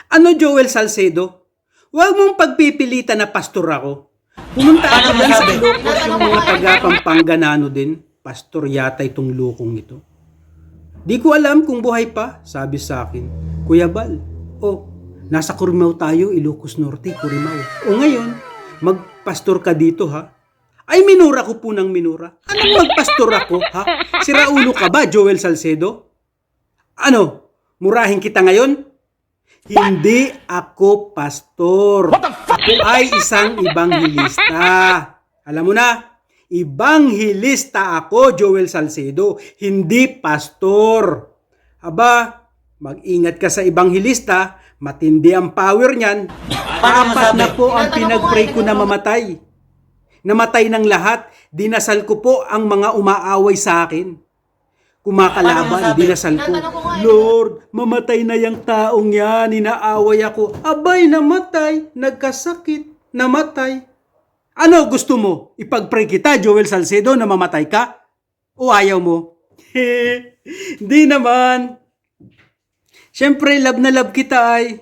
Ano, Joel Salcedo? Huwag mong pagpipilitan na pastor ako. Pumunta ako Paano dyan sa masabi? Ilocos yung mga taga-Pampanganano din. Pastor yata itong lukong ito. Di ko alam kung buhay pa, sabi sa akin. Kuya Bal, nasa Curimaw tayo, Ilocos Norte, Curimaw. O ngayon, magpastor ka dito ha? Ay, minura ko po ng minura. Anong magpastor ako ha? Siraulo ka ba, Joel Salcedo? Ano, murahin kita ngayon? Hindi ako pastor. Ako ay isang ibanghilista. Alam mo na, ibanghilista ako, Joel Salcedo, hindi pastor. Aba, mag-ingat ka sa ibanghilista, matindi ang power niyan. Paano Apat na masabi? po ang pinag-pray ko na mamatay. Namatay ng lahat, dinasal ko po ang mga umaaway sa akin. Kumakalaban, Paano masabi? dinasal ko, Lord, mamatay na yung taong yan, inaaway ako. Abay, namatay, nagkasakit, namatay. Ano gusto mo? Ipag-pray kita, Joel Salcedo, na mamatay ka? O ayaw mo? Hindi naman. Siyempre, love na love kita ay.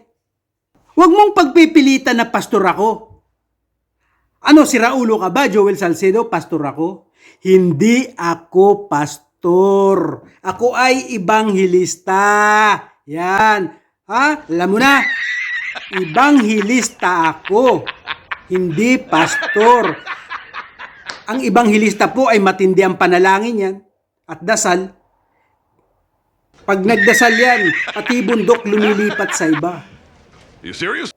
Huwag mong pagpipilitan na pastor ako. Ano, siraulo ka ba, Joel Salcedo? Pastor ako? Hindi ako pastor. Ako ay ibanghilista. Yan. Ha? Alam mo na. Ibanghilista ako. Hindi pastor. Ang ibanghilista po ay matindi ang panalangin yan. At dasal. Pag nagdasal yan, pati bundok lumilipat sa iba. You serious?